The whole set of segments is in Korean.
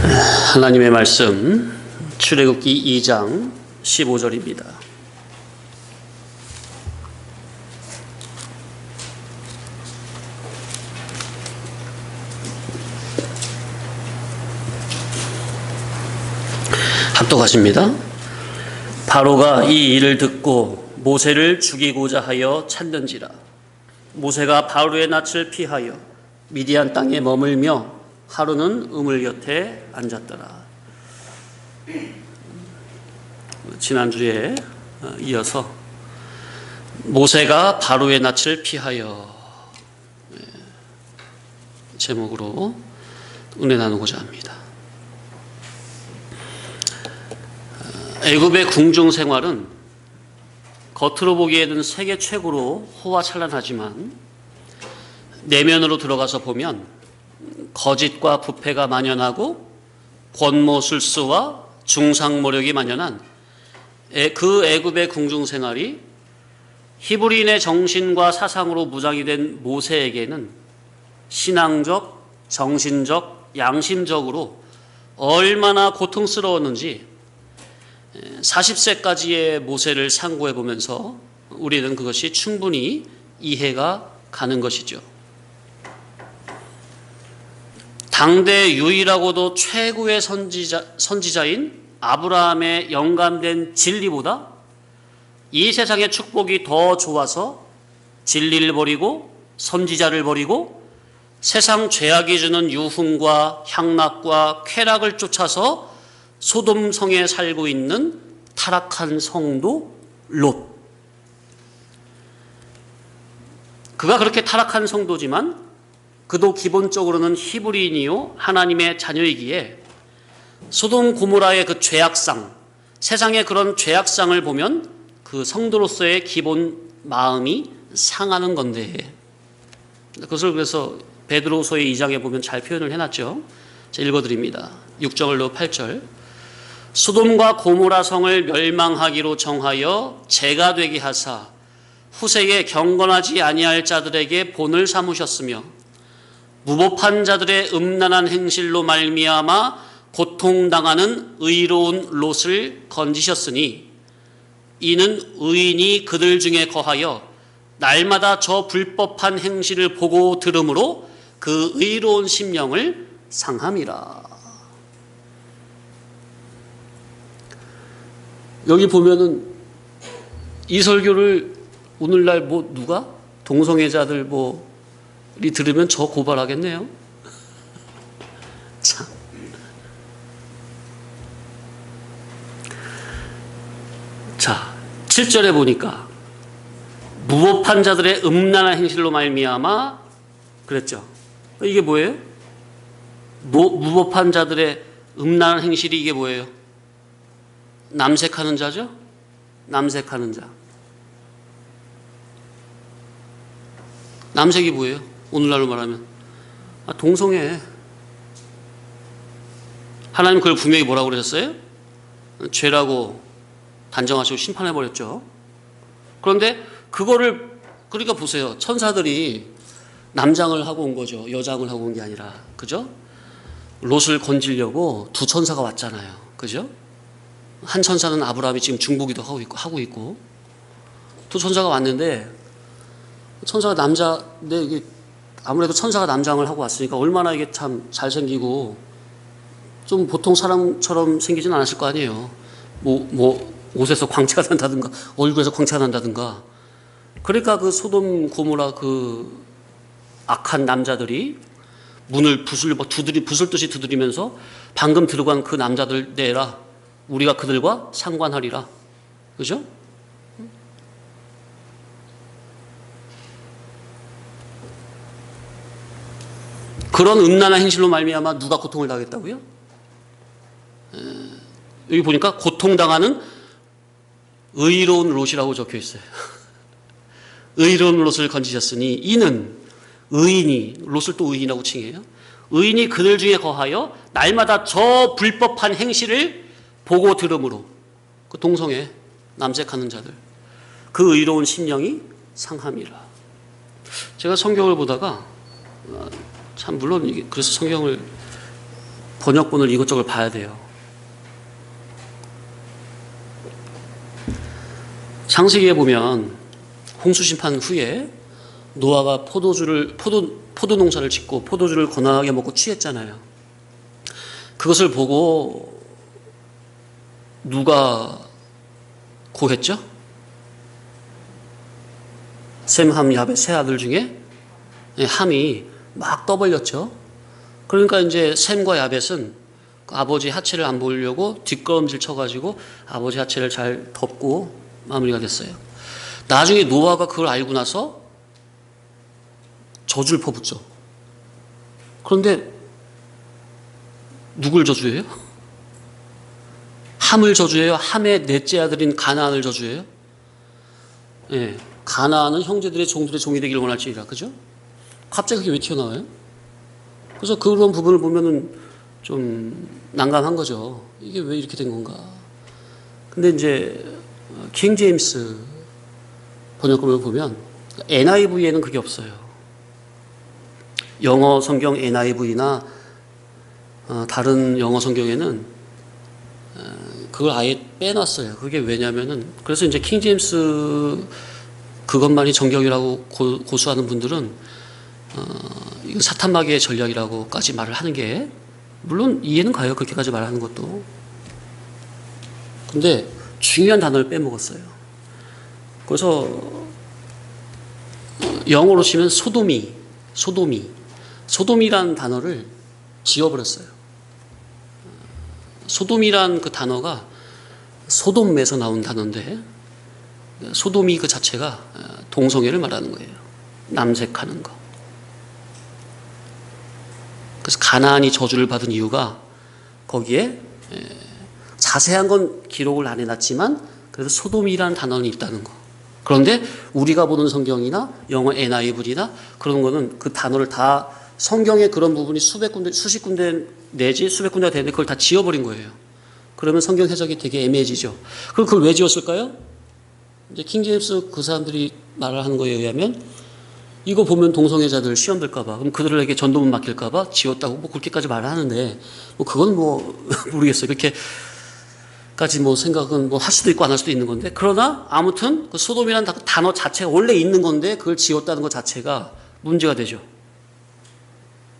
하나님의 말씀 출애굽기 2장 15절입니다. 합독하십니다. 바로가 이 일을 듣고 모세를 죽이고자 하여 찾는지라. 모세가 바로의 낯을 피하여 미디안 땅에 머물며 하루는 우물 곁에 앉았더라. 지난주에 이어서 모세가 바로의 낯을 피하여 제목으로 은혜 나누고자 합니다. 애굽의 궁중 생활은 겉으로 보기에는 세계 최고로 호화찬란하지만 내면으로 들어가서 보면 거짓과 부패가 만연하고 권모술수와 중상모략이 만연한 그 애굽의 궁중 생활이 히브리인의 정신과 사상으로 무장이 된 모세에게는 신앙적, 정신적, 양심적으로 얼마나 고통스러웠는지 40세까지의 모세를 상고해 보면서 우리는 그것이 충분히 이해가 가는 것이죠. 당대 유일하고도 최고의 선지자인 아브라함의 영감된 진리보다 이 세상의 축복이 더 좋아서 진리를 버리고 선지자를 버리고 세상 죄악이 주는 유흥과 향락과 쾌락을 쫓아서 소돔 성에 살고 있는 타락한 성도 롯. 그가 그렇게 타락한 성도지만 그도 기본적으로는 히브리인이요 하나님의 자녀이기에 소돔 고모라의 그 죄악상, 세상의 그런 죄악상을 보면 그 성도로서의 기본 마음이 상하는 건데, 그것을 그래서 베드로서의 2장에 보면 잘 표현을 해놨죠. 제가 읽어드립니다. 6절로 8절. 소돔과 고모라 성을 멸망하기로 정하여 죄가 되게 하사 후세에 경건하지 아니할 자들에게 본을 삼으셨으며 무법한 자들의 음란한 행실로 말미암아 고통당하는 의로운 롯을 건지셨으니 이는 의인이 그들 중에 거하여 날마다 저 불법한 행실을 보고 들으므로 그 의로운 심령을 상함이라. 여기 보면은 이 설교를 오늘날 뭐 누가 동성애자들 이 들으면 저 고발하겠네요. 참. 자, 7절에 보니까 무법한 자들의 음란한 행실로 말미암아 그랬죠. 이게 뭐예요? 무법한 자들의 음란한 행실이 이게 뭐예요? 남색하는 자죠? 남색하는 자. 남색이 뭐예요? 오늘날로 말하면 동성애. 하나님 그걸 분명히 뭐라고 그러셨어요? 죄라고 단정하시고 심판해버렸죠. 그런데 그거를 그러니까 보세요. 천사들이 남장을 하고 온 거죠. 여장을 하고 온 게 아니라. 그죠? 롯을 건지려고 두 천사가 왔잖아요. 그죠? 한 천사는 아브라함이 지금 중보기도 하고 있고 두 천사가 왔는데 천사가 남자인데 이게 아무래도 천사가 남장을 하고 왔으니까 얼마나 이게 참 잘생기고 좀 보통 사람처럼 생기진 않았을 거 아니에요. 옷에서 광채가 난다든가 얼굴에서 광채가 난다든가. 그러니까 그 소돔 고모라 그 악한 남자들이 문을 부술듯이 두드리면서 방금 들어간 그 남자들 내라. 우리가 그들과 상관하리라. 그죠? 그런 음란한 행실로 말미암아 누가 고통을 당했다고요? 여기 보니까 고통당하는 의로운 롯이라고 적혀 있어요. 의로운 롯을 건지셨으니 이는 의인이, 롯을 또 의인이라고 칭해요. 의인이 그들 중에 거하여 날마다 저 불법한 행실을 보고 들음으로 그 동성애 남색하는 자들 그 의로운 심령이 상함이라. 제가 성경을 보다가 참 물론 그래서 성경을 번역본을 이것저것 봐야 돼요. 창세기에 보면 홍수 심판 후에 노아가 포도 농사를 짓고 포도주를 거나하게 먹고 취했잖아요. 그것을 보고 누가 고했죠? 셈, 함, 야벳 세 아들 중에 함이 막 떠벌렸죠. 그러니까 이제 셈과 야벳은 아버지 하체를 안 보이려고 뒷걸음질 쳐가지고 아버지 하체를 잘 덮고 마무리가 됐어요. 나중에 노아가 그걸 알고 나서 저주를 퍼붓죠. 그런데 누굴 저주해요? 함을 저주해요? 함의 넷째 아들인 가나안을 저주해요? 예, 가나안은 형제들의 종들의 종이 되기를 원할지니라. 그죠? 갑자기 그게 왜 튀어나와요? 그래서 그런 부분을 보면은 좀 난감한 거죠. 이게 왜 이렇게 된 건가? 근데 이제 킹 제임스 번역본을 보면 NIV에는 그게 없어요. 영어 성경 NIV나 다른 영어 성경에는 그걸 아예 빼놨어요. 그게 왜냐면은 그래서 이제 킹 제임스 그것만이 정경이라고 고수하는 분들은 이거 사탄마귀의 전략이라고까지 말을 하는 게 물론 이해는 가요. 그렇게까지 말하는 것도. 근데 중요한 단어를 빼먹었어요. 그래서 영어로 치면 소돔이라는 단어를 지워버렸어요. 소돔이란 그 단어가 소돔에서 나온 단어인데 소돔이 그 자체가 동성애를 말하는 거예요. 남색하는 거. 그래서 가나안이 저주를 받은 이유가 거기에 자세한 건 기록을 안 해놨지만 그래서 소돔이라는 단어는 있다는 거. 그런데 우리가 보는 성경이나 영어 NIV나 그런 거는 그 단어를 다 성경에 그런 부분이 수십 군데 내지 수백 군데가 되는데 그걸 다 지워버린 거예요. 그러면 성경 해석이 되게 애매해지죠. 그럼 그걸 왜 지웠을까요? 이제 킹 제임스 그 사람들이 말을 하는 거에 의하면 이거 보면 동성애자들 시험 들까봐 그럼 그들에게 전도문 맡길까봐 지웠다고 뭐 그렇게까지 말을 하는데 뭐 그건 뭐 모르겠어요. 그렇게까지 뭐 생각은 뭐 할 수도 있고 안 할 수도 있는 건데 그러나 아무튼 그 소돔이라는 단어 자체가 원래 있는 건데 그걸 지웠다는 것 자체가 문제가 되죠.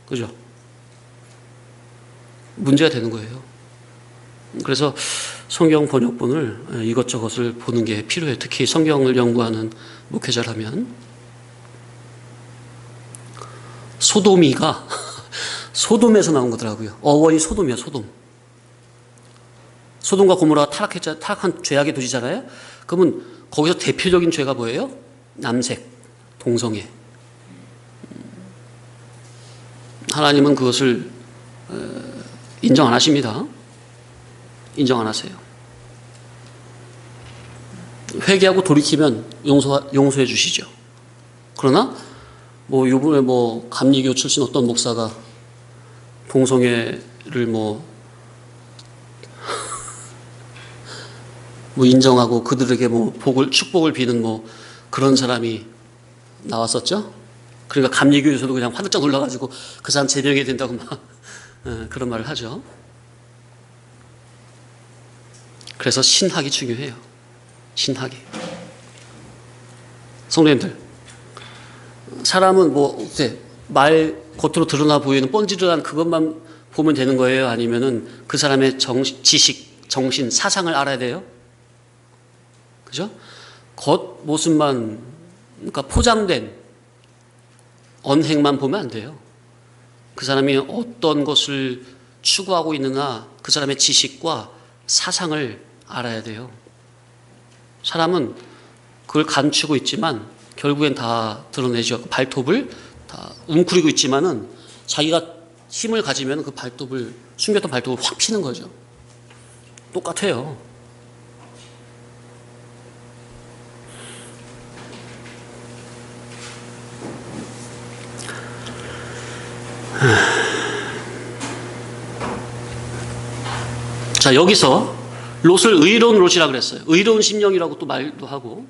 그죠? 문제가 되는 거예요. 그래서 성경 번역본을 이것저것을 보는 게 필요해요. 특히 성경을 연구하는 목회자라면. 소돔이가 소돔에서 나온 거더라고요. 어원이 소돔이야, 소돔. 소돔과 고모라가 타락한 죄악의 도시잖아요. 그러면 거기서 대표적인 죄가 뭐예요? 남색, 동성애. 하나님은 그것을 인정 안 하십니다. 인정 안 하세요. 회개하고 돌이키면 용서해 주시죠. 그러나 뭐 요번에 뭐 감리교 출신 어떤 목사가 동성애를 뭐 인정하고 그들에게 뭐 축복을 비는 뭐 그런 사람이 나왔었죠. 그러니까 감리교에서도 그냥 화들짝 놀라가지고 그 사람 제명해야 된다고 막 그런 말을 하죠. 그래서 신학이 중요해요. 신학이. 성도님들, 사람은 뭐 말 겉으로 드러나 보이는 뻔지르한 그것만 보면 되는 거예요? 아니면은 그 사람의 지식, 정신, 사상을 알아야 돼요? 그죠? 겉 모습만, 그러니까 포장된 언행만 보면 안 돼요. 그 사람이 어떤 것을 추구하고 있느냐, 그 사람의 지식과 사상을 알아야 돼요. 사람은 그걸 감추고 있지만 결국엔 다 드러내죠. 발톱을 다 웅크리고 있지만은 자기가 힘을 가지면 그 발톱을, 숨겼던 발톱을 확 피는 거죠. 똑같아요. 자, 여기서 롯을 의로운 롯이라 그랬어요. 의로운 심령이라고 또 말도 하고,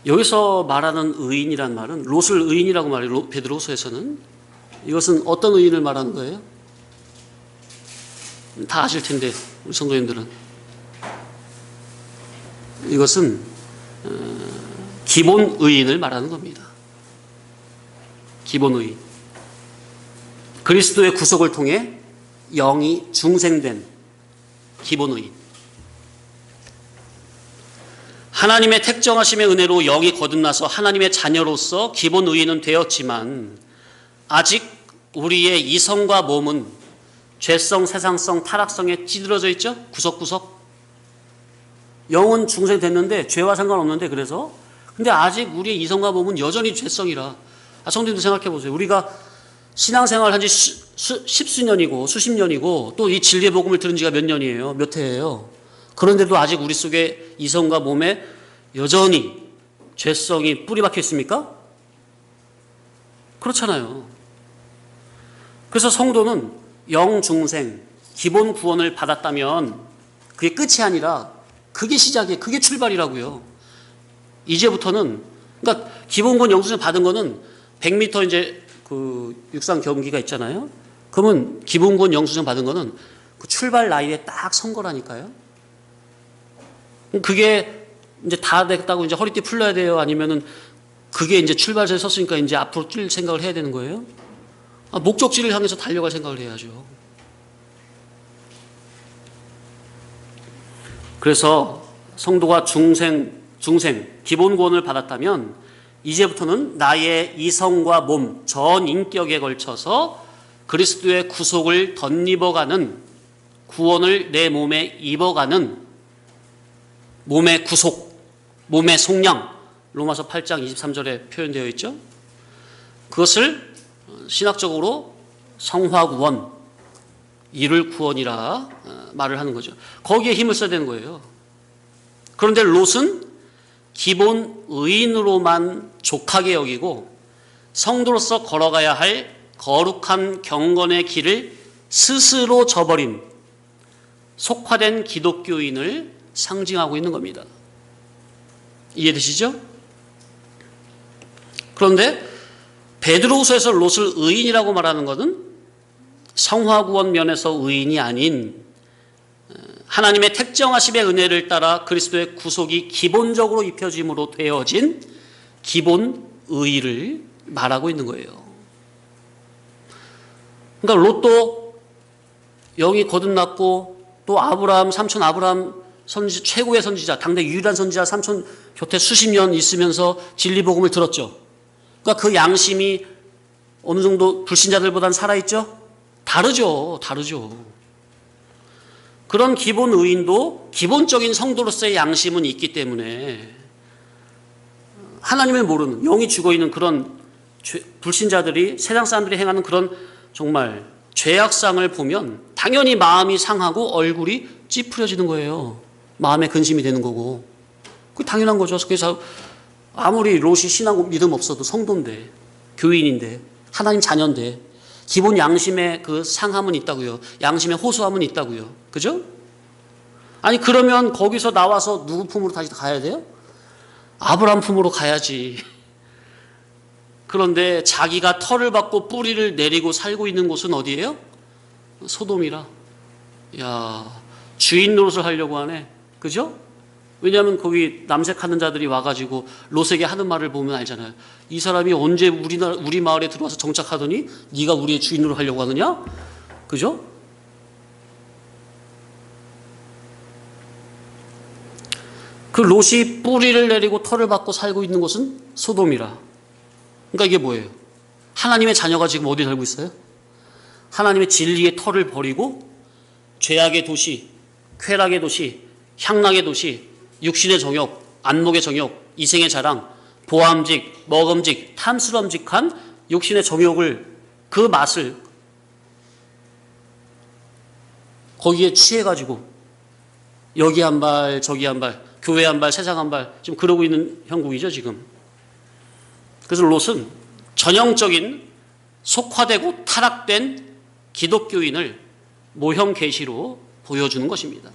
여기서 말하는 의인이란 말은 롯을 의인이라고 말해요. 베드로후서에서는. 이것은 어떤 의인을 말하는 거예요? 다 아실 텐데 우리 성도님들은 이것은 기본 의인을 말하는 겁니다. 기본 의인. 그리스도의 구속을 통해 영이 중생된 기본 의인. 하나님의 택정하심의 은혜로 영이 거듭나서 하나님의 자녀로서 기본 의인은 되었지만 아직 우리의 이성과 몸은 죄성, 세상성, 타락성에 찌들어져 있죠? 구석구석. 영은 중생됐는데 죄와 상관없는데 그래서 근데 아직 우리의 이성과 몸은 여전히 죄성이라. 성도님들 생각해 보세요. 우리가 신앙생활 한 지 십수년이고 수십 년이고 또 이 진리의 복음을 들은 지가 몇 년이에요? 몇 해예요? 그런데도 아직 우리 속에 이성과 몸에 여전히 죄성이 뿌리 박혀 있습니까? 그렇잖아요. 그래서 성도는 영중생, 기본 구원을 받았다면 그게 끝이 아니라 그게 시작이에요. 그게 출발이라고요. 이제부터는, 그러니까 기본 구원 영중생 받은 거는 100m 이제 그 육상 경기가 있잖아요. 그러면 기본 구원 영중생 받은 거는 그 출발 라인에 딱 선 거라니까요. 그게 이제 다 됐다고 이제 허리띠 풀려야 돼요? 아니면은 그게 이제 출발선에 섰으니까 이제 앞으로 뛸 생각을 해야 되는 거예요? 목적지를 향해서 달려갈 생각을 해야죠. 그래서 성도가 중생, 기본 구원을 받았다면 이제부터는 나의 이성과 몸, 전 인격에 걸쳐서 그리스도의 구속을 덧입어가는, 구원을 내 몸에 입어가는 몸의 구속, 몸의 속량, 로마서 8장 23절에 표현되어 있죠. 그것을 신학적으로 성화구원, 이룰 구원이라 말을 하는 거죠. 거기에 힘을 써야 되는 거예요. 그런데 롯은 기본 의인으로만 족하게 여기고 성도로서 걸어가야 할 거룩한 경건의 길을 스스로 저버린 속화된 기독교인을 상징하고 있는 겁니다. 이해되시죠? 그런데 베드로후서에서 롯을 의인이라고 말하는 것은 성화구원 면에서 의인이 아닌 하나님의 택정하심의 은혜를 따라 그리스도의 구속이 기본적으로 입혀짐으로 되어진 기본 의의를 말하고 있는 거예요. 그러니까 롯도 영이 거듭났고 또 아브라함, 삼촌 아브라함 선지, 최고의 선지자, 당대 유일한 선지자 삼촌 곁에 수십 년 있으면서 진리복음을 들었죠. 그러니까 그 양심이 어느 정도 불신자들보다는 살아있죠? 다르죠. 그런 기본 의인도 기본적인 성도로서의 양심은 있기 때문에 하나님을 모르는, 영이 죽어있는 그런 불신자들이, 세상 사람들이 행하는 그런 정말 죄악상을 보면 당연히 마음이 상하고 얼굴이 찌푸려지는 거예요. 마음에 근심이 되는 거고. 그게 당연한 거죠. 그래서 아무리 롯이 신앙 믿음 없어도 성도인데, 교인인데, 하나님 자녀인데 기본 양심의 그 상함은 있다고요. 양심의 호소함은 있다고요. 그죠? 아니 그러면 거기서 나와서 누구 품으로 다시 가야 돼요? 아브라함 품으로 가야지. 그런데 자기가 털을 받고 뿌리를 내리고 살고 있는 곳은 어디예요? 소돔이라. 야, 주인 노릇을 하려고 하네. 그죠? 왜냐하면 거기 남색하는 자들이 와가지고 롯에게 하는 말을 보면 알잖아요. 이 사람이 언제 우리 마을에 들어와서 정착하더니 네가 우리의 주인으로 하려고 하느냐? 그죠? 그 롯이 뿌리를 내리고 털을 받고 살고 있는 곳은 소돔이라. 그러니까 이게 뭐예요? 하나님의 자녀가 지금 어디 살고 있어요? 하나님의 진리의 털을 버리고 죄악의 도시, 쾌락의 도시, 향락의 도시, 육신의 정욕, 안목의 정욕, 이생의 자랑, 보암직, 먹음직, 탐스럼직한 육신의 정욕을, 그 맛을 거기에 취해가지고 여기 한 발 저기 한 발, 교회 한 발 세상 한 발, 지금 그러고 있는 형국이죠 지금. 그래서 롯은 전형적인 속화되고 타락된 기독교인을 모형 계시로 보여주는 것입니다.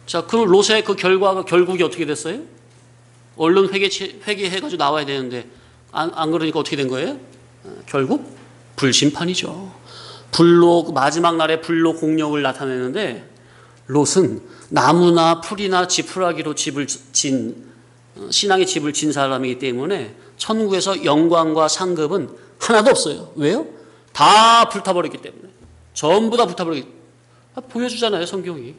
자, 그럼 롯의 그 결국이 어떻게 됐어요? 얼른 회개해가지고 나와야 되는데 안 그러니까 어떻게 된 거예요? 결국 불심판이죠. 불로 마지막 날에 불로 공력을 나타내는데 롯은 나무나 풀이나 지푸라기로 집을 진 신앙의 집을 진 사람이기 때문에 천국에서 영광과 상급은 하나도 없어요. 왜요? 다 불타버렸기 때문에. 전부 다 불타버렸기 때문에. 보여주잖아요, 성경이.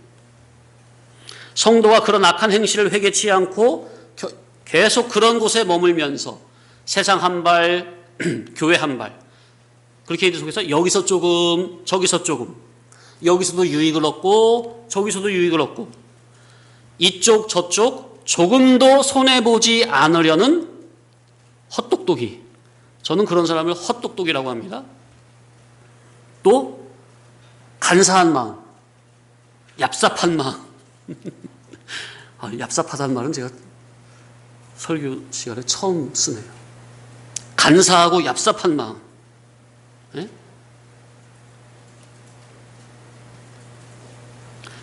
성도가 그런 악한 행실을 회개치 않고 계속 그런 곳에 머물면서 세상 한 발, 교회 한 발, 그렇게 있는 속에서 여기서 조금, 저기서 조금, 여기서도 유익을 얻고 저기서도 유익을 얻고 이쪽 저쪽 조금도 손해보지 않으려는 헛똑똑이. 저는 그런 사람을 헛똑똑이라고 합니다. 또 간사한 마음, 얍삽한 마음. 얍삽하다는 말은 제가 설교 시간에 처음 쓰네요. 간사하고 얍삽한 마음. 네?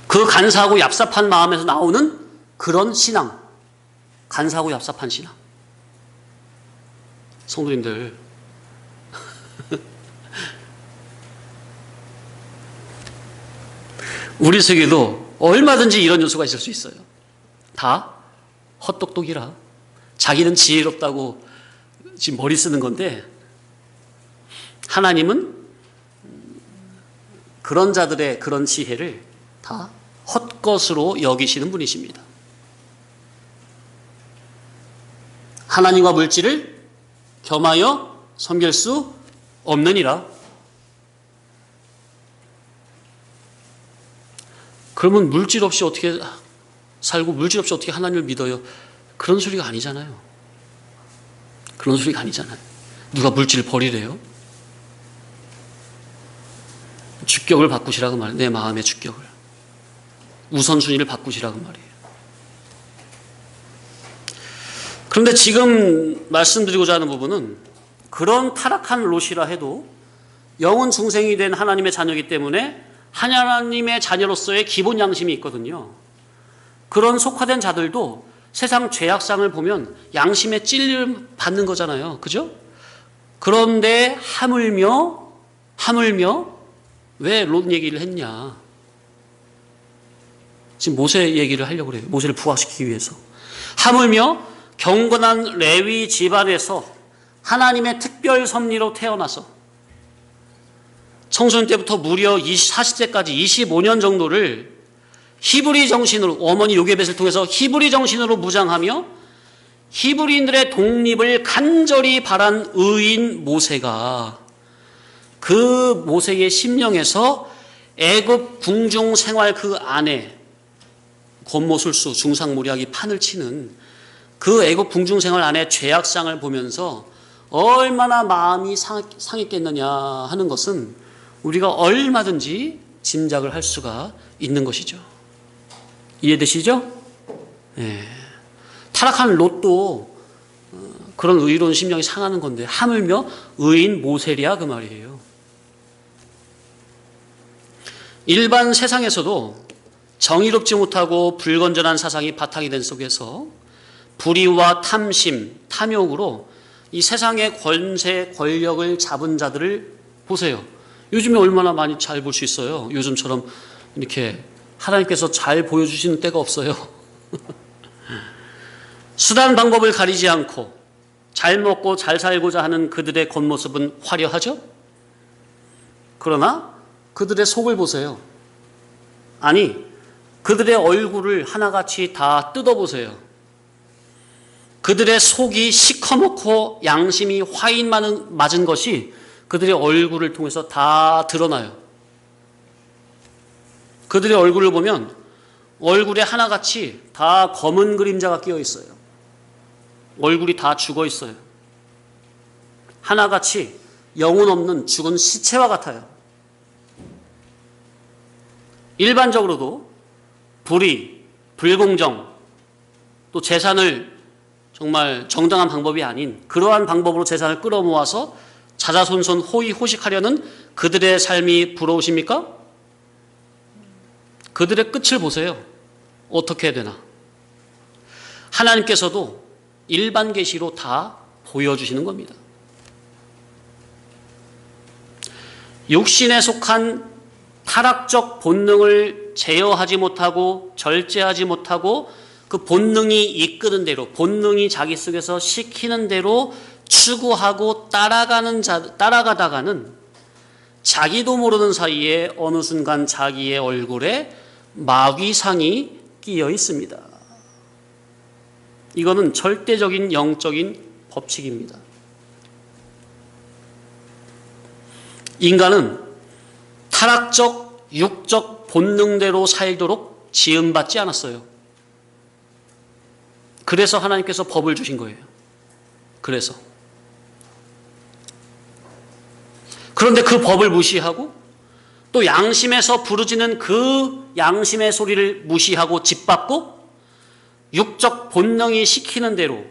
그 간사하고 얍삽한 마음에서 나오는 그런 신앙. 간사하고 얍삽한 신앙. 성도님들, 우리 속에도 얼마든지 이런 요소가 있을 수 있어요. 다 헛똑똑이라. 자기는 지혜롭다고 지금 머리 쓰는 건데 하나님은 그런 자들의 그런 지혜를 다 헛것으로 여기시는 분이십니다. 하나님과 물질을 겸하여 섬길 수 없느니라. 그러면 물질 없이 어떻게 살고 물질 없이 어떻게 하나님을 믿어요? 그런 소리가 아니잖아요. 그런 소리가 아니잖아요. 누가 물질을 버리래요? 주격을 바꾸시라고 말해요. 내 마음의 주격을. 우선순위를 바꾸시라고 말이에요. 그런데 지금 말씀드리고자 하는 부분은 그런 타락한 롯이라 해도 영원 중생이 된 하나님의 자녀이기 때문에 하나님의 자녀로서의 기본 양심이 있거든요. 그런 속화된 자들도 세상 죄악상을 보면 양심의 찔림을 받는 거잖아요. 그죠? 그런데 하물며 왜 롯 얘기를 했냐? 지금 모세 얘기를 하려고 그래요. 모세를 부각시키기 위해서. 하물며 경건한 레위 집안에서 하나님의 특별 섭리로 태어나서 청소년 때부터 무려 40세까지 25년 정도를 히브리 정신으로, 어머니 요게벳을 통해서 히브리 정신으로 무장하며 히브리인들의 독립을 간절히 바란 의인 모세가 그 모세의 심령에서 애굽 궁중 생활 그 안에 권모술수, 중상모략이 판을 치는 그 애굽 궁중 생활 안에 죄악상을 보면서 얼마나 마음이 상했겠느냐 하는 것은 우리가 얼마든지 짐작을 할 수가 있는 것이죠. 이해되시죠? 네. 타락한 롯도 그런 의로운 심령이 상하는 건데 하물며 의인 모세랴 그 말이에요. 일반 세상에서도 정의롭지 못하고 불건전한 사상이 바탕이 된 속에서 불의와 탐심, 탐욕으로 이 세상의 권세, 권력을 잡은 자들을 보세요. 요즘에 얼마나 많이 잘 볼 수 있어요. 요즘처럼 이렇게 하나님께서 잘 보여주시는 때가 없어요. 수단 방법을 가리지 않고 잘 먹고 잘 살고자 하는 그들의 겉모습은 화려하죠? 그러나 그들의 속을 보세요. 아니, 그들의 얼굴을 하나같이 다 뜯어보세요. 그들의 속이 시커멓고 양심이 화인 맞은 것이 그들의 얼굴을 통해서 다 드러나요. 그들의 얼굴을 보면 얼굴에 하나같이 다 검은 그림자가 끼어 있어요. 얼굴이 다 죽어 있어요. 하나같이 영혼 없는 죽은 시체와 같아요. 일반적으로도 불의, 불공정, 또 재산을 정말 정당한 방법이 아닌 그러한 방법으로 재산을 끌어모아서 자자손손 호의호식하려는 그들의 삶이 부러우십니까? 그들의 끝을 보세요. 어떻게 해야 되나? 하나님께서도 일반 계시로 다 보여주시는 겁니다. 육신에 속한 타락적 본능을 제어하지 못하고 절제하지 못하고 그 본능이 이끄는 대로, 본능이 자기 속에서 시키는 대로 추구하고 따라가다가는 자기도 모르는 사이에 어느 순간 자기의 얼굴에 마귀상이 끼어 있습니다. 이거는 절대적인 영적인 법칙입니다. 인간은 타락적 육적 본능대로 살도록 지음받지 않았어요. 그래서 하나님께서 법을 주신 거예요. 그래서. 그런데 그 법을 무시하고 또 양심에서 부르짖는 그 양심의 소리를 무시하고 짓밟고 육적 본능이 시키는 대로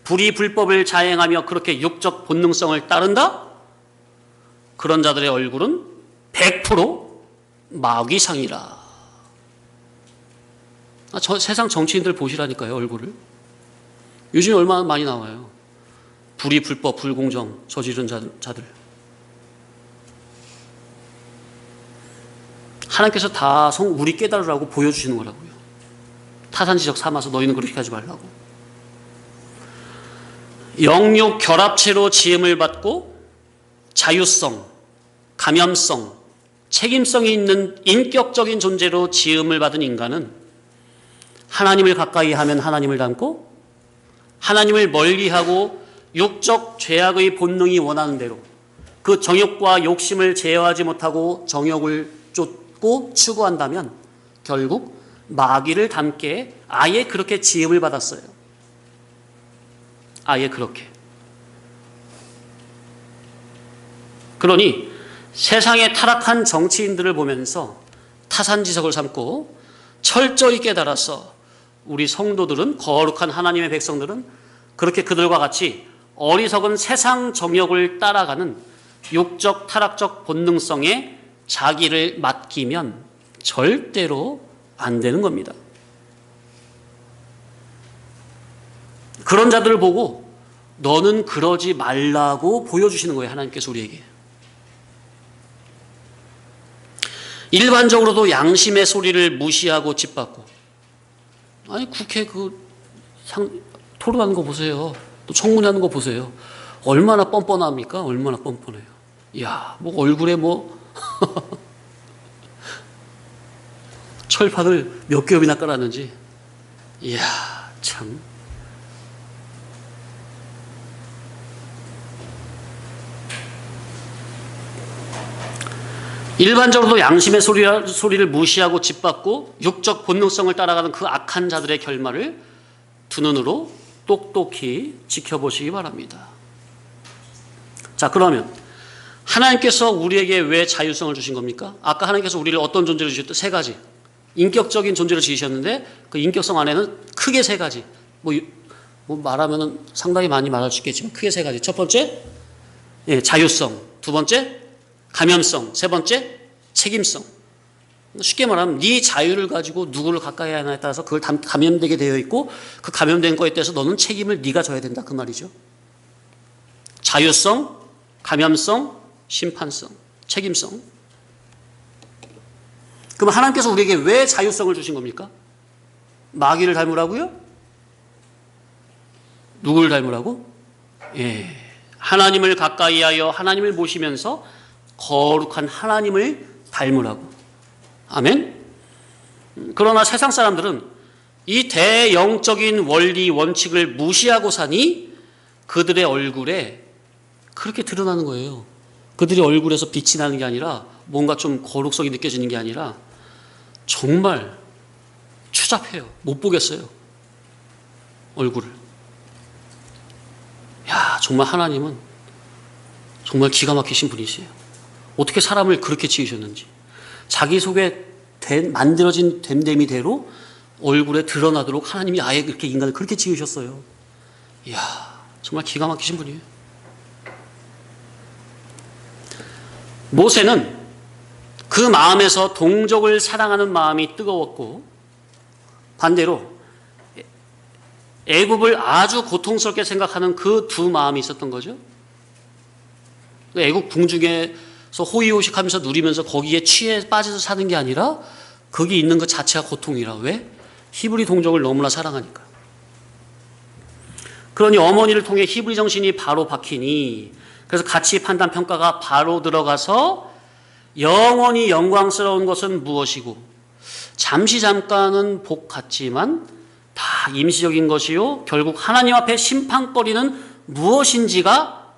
불의불법을 자행하며 그렇게 육적 본능성을 따른다? 그런 자들의 얼굴은 100% 마귀상이라. 세상 정치인들 보시라니까요, 얼굴을. 요즘에 얼마나 많이 나와요. 불의불법, 불공정 저지른 자들. 하나님께서 다 우리 깨달으라고 보여주시는 거라고요. 타산지적 삼아서 너희는 그렇게 하지 말라고. 영육 결합체로 지음을 받고 자유성, 감염성, 책임성이 있는 인격적인 존재로 지음을 받은 인간은 하나님을 가까이 하면 하나님을 닮고 하나님을 멀리하고 육적 죄악의 본능이 원하는 대로 그 정욕과 욕심을 제어하지 못하고 정욕을 쫓고 추구한다면 결국 마귀를 닮게 아예 그렇게 지음을 받았어요. 아예 그렇게. 그러니 세상의 타락한 정치인들을 보면서 타산지석을 삼고 철저히 깨달아서 우리 성도들은, 거룩한 하나님의 백성들은 그렇게 그들과 같이 어리석은 세상 정욕을 따라가는 육적 타락적 본능성에 자기를 맡기면 절대로 안 되는 겁니다. 그런 자들을 보고 너는 그러지 말라고 보여주시는 거예요, 하나님께서 우리에게. 일반적으로도 양심의 소리를 무시하고 짓밟고, 아니 국회 토론하는 거 보세요. 또 청문회하는 거 보세요. 얼마나 뻔뻔합니까? 얼마나 뻔뻔해요. 이야, 뭐 얼굴에 철판을 몇 겹이나 깔았는지. 이야, 참. 일반적으로도 양심의 소리를 무시하고 짓밟고 육적 본능성을 따라가는 그 악한 자들의 결말을 두 눈으로 똑똑히 지켜보시기 바랍니다. 자, 그러면 하나님께서 우리에게 왜 자유성을 주신 겁니까? 아까 하나님께서 우리를 어떤 존재로 주셨죠? 세 가지. 인격적인 존재로 지으셨는데 그 인격성 안에는 크게 세 가지. 뭐 말하면 상당히 많이 말할 수 있겠지만 크게 세 가지. 첫 번째, 자유성. 두 번째, 감염성. 세 번째, 책임성. 쉽게 말하면 네 자유를 가지고 누구를 가까이 하냐에 따라서 그걸 감염되게 되어 있고 그 감염된 거에 대해서 너는 책임을 네가 져야 된다, 그 말이죠. 자유성, 감염성, 심판성, 책임성. 그럼 하나님께서 우리에게 왜 자유성을 주신 겁니까? 마귀를 닮으라고요? 누구를 닮으라고? 하나님을 가까이 하여 하나님을 모시면서 거룩한 하나님을 닮으라고. 아멘? 그러나 세상 사람들은 이 대영적인 원리 원칙을 무시하고 사니 그들의 얼굴에 그렇게 드러나는 거예요. 그들의 얼굴에서 빛이 나는 게 아니라 뭔가 좀 거룩성이 느껴지는 게 아니라 정말 추잡해요. 못 보겠어요, 얼굴을. 야, 정말 하나님은 정말 기가 막히신 분이세요. 어떻게 사람을 그렇게 지으셨는지. 자기 속에 만들어진 됨됨이대로 얼굴에 드러나도록 하나님이 아예 그렇게 인간을 그렇게 지으셨어요. 이야, 정말 기가 막히신 분이에요. 모세는 그 마음에서 동족을 사랑하는 마음이 뜨거웠고 반대로 애굽을 아주 고통스럽게 생각하는 그 두 마음이 있었던 거죠. 애국 궁중에 그래서 호의호식하면서 누리면서 거기에 취해 빠져서 사는 게 아니라 거기 있는 것 자체가 고통이라. 왜? 히브리 동족을 너무나 사랑하니까. 그러니 어머니를 통해 히브리 정신이 바로 박히니, 그래서 가치 판단 평가가 바로 들어가서 영원히 영광스러운 것은 무엇이고 잠시 잠깐은 복 같지만 다 임시적인 것이요 결국 하나님 앞에 심판거리는 무엇인지가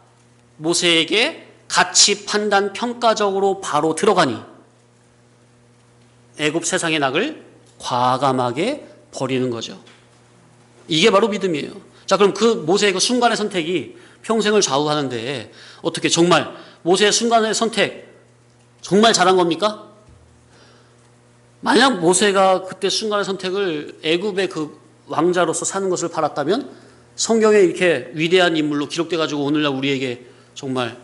모세에게 가치 판단 평가적으로 바로 들어가니 애굽 세상의 낙을 과감하게 버리는 거죠. 이게 바로 믿음이에요. 자, 그럼 그 모세의 그 순간의 선택이 평생을 좌우하는데 어떻게 정말 모세의 순간의 선택 정말 잘한 겁니까? 만약 모세가 그때 순간의 선택을 애굽의 그 왕자로서 사는 것을 바랐다면 성경에 이렇게 위대한 인물로 기록돼 가지고 오늘날 우리에게 정말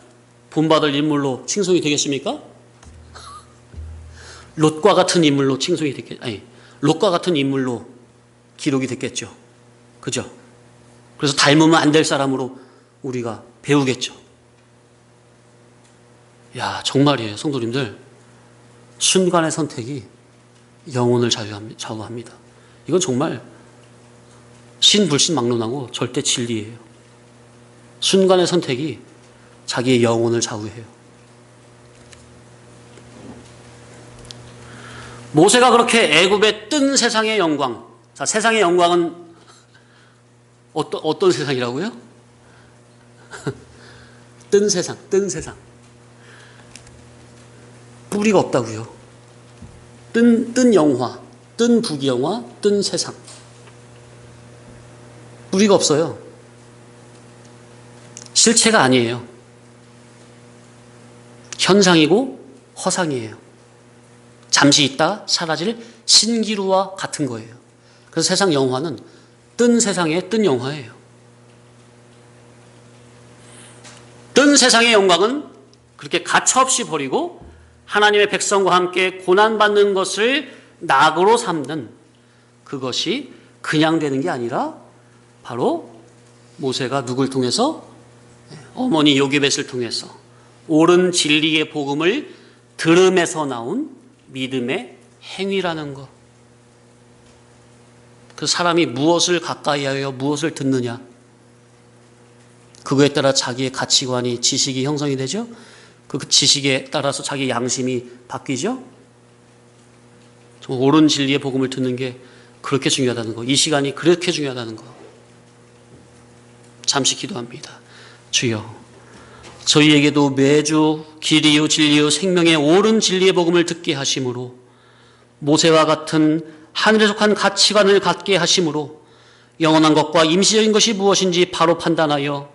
본받을 인물로 칭송이 되겠습니까? 롯과 같은 인물로 칭송이 됐겠, 아니, 롯과 같은 인물로 기록이 됐겠죠. 그죠? 그래서 닮으면 안 될 사람으로 우리가 배우겠죠. 야, 정말이에요, 성도님들. 순간의 선택이 영혼을 좌우합니다. 이건 정말 신불신 막론하고 절대 진리예요. 순간의 선택이 자기의 영혼을 좌우해요. 모세가 그렇게 애굽에 뜬 세상의 영광. 자, 세상의 영광은 어떤 세상이라고요? 뜬 세상. 뿌리가 없다고요. 뜬 영화, 뜬 부귀영화, 뜬 세상. 뿌리가 없어요. 실체가 아니에요. 현상이고 허상이에요. 잠시 있다 사라질 신기루와 같은 거예요. 그래서 세상 영화는 뜬 세상의 뜬 영화예요. 뜬 세상의 영광은 그렇게 가차없이 버리고 하나님의 백성과 함께 고난받는 것을 낙으로 삼는, 그것이 그냥 되는 게 아니라 바로 모세가 누굴 통해서? 어머니 요게벳을 통해서 옳은 진리의 복음을 들음에서 나온 믿음의 행위라는 것. 그 사람이 무엇을 가까이 하여 무엇을 듣느냐, 그거에 따라 자기의 가치관이, 지식이 형성이 되죠. 그 지식에 따라서 자기 양심이 바뀌죠. 옳은 진리의 복음을 듣는 게 그렇게 중요하다는 거, 이 시간이 그렇게 중요하다는 거. 잠시 기도합니다. 주여, 저희에게도 매주 길이요 진리요 생명의 옳은 진리의 복음을 듣게 하심으로, 모세와 같은 하늘에 속한 가치관을 갖게 하심으로 영원한 것과 임시적인 것이 무엇인지 바로 판단하여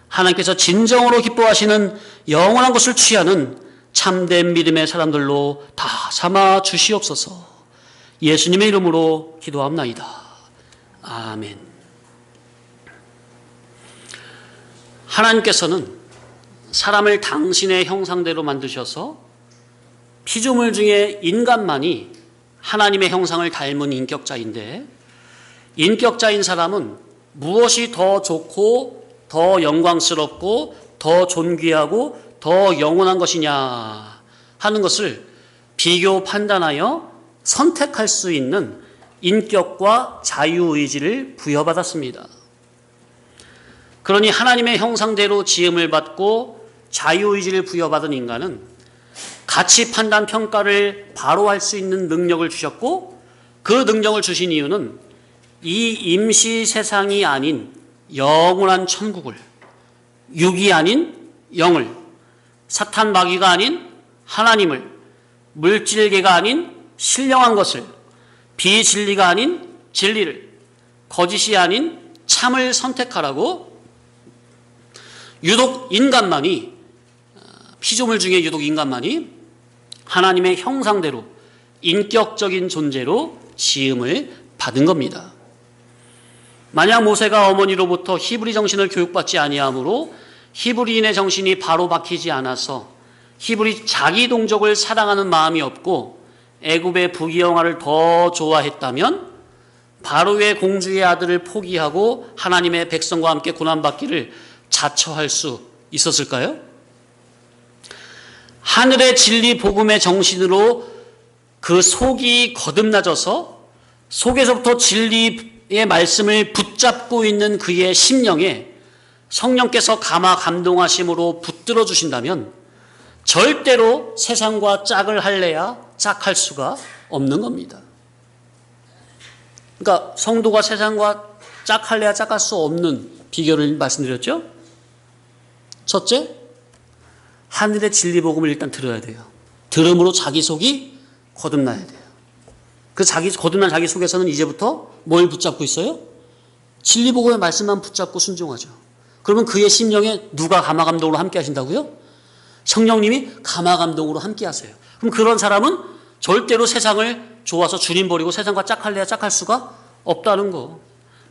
하나님께서 진정으로 기뻐하시는 영원한 것을 취하는 참된 믿음의 사람들로 다 삼아 주시옵소서. 예수님의 이름으로 기도합나이다. 아멘. 하나님께서는 사람을 당신의 형상대로 만드셔서 피조물 중에 인간만이 하나님의 형상을 닮은 인격자인데, 인격자인 사람은 무엇이 더 좋고 더 영광스럽고 더 존귀하고 더 영원한 것이냐 하는 것을 비교 판단하여 선택할 수 있는 인격과 자유의지를 부여받았습니다. 그러니 하나님의 형상대로 지음을 받고 자유의지를 부여받은 인간은 가치 판단 평가를 바로 할 수 있는 능력을 주셨고, 그 능력을 주신 이유는 이 임시 세상이 아닌 영원한 천국을, 육이 아닌 영을, 사탄 마귀가 아닌 하나님을, 물질계가 아닌 신령한 것을, 비진리가 아닌 진리를, 거짓이 아닌 참을 선택하라고 유독 인간만이, 피조물 중에 유독 인간만이 하나님의 형상대로 인격적인 존재로 지음을 받은 겁니다. 만약 모세가 어머니로부터 히브리 정신을 교육받지 아니하므로 히브리인의 정신이 바로 박히지 않아서 히브리 자기 동족을 사랑하는 마음이 없고 애굽의 부귀영화를 더 좋아했다면 바로의 공주의 아들을 포기하고 하나님의 백성과 함께 고난받기를 자처할 수 있었을까요? 하늘의 진리 복음의 정신으로 그 속이 거듭나져서 속에서부터 진리의 말씀을 붙잡고 있는 그의 심령에 성령께서 감화 감동하심으로 붙들어 주신다면 절대로 세상과 짝을 할래야 짝할 수가 없는 겁니다. 그러니까 성도가 세상과 짝할래야 짝할 수 없는 비결을 말씀드렸죠. 첫째, 하늘의 진리 복음을 일단 들어야 돼요. 들음으로 자기 속이 거듭나야 돼요. 그 거듭난 자기 속에서는 이제부터 뭘 붙잡고 있어요? 진리 복음의 말씀만 붙잡고 순종하죠. 그러면 그의 심령에 누가 감화 감동으로 함께 하신다고요? 성령님이 감화 감동으로 함께 하세요. 그럼 그런 사람은 절대로 세상을 좋아서 주님 버리고 세상과 짝할래야 짝할 수가 없다는 거.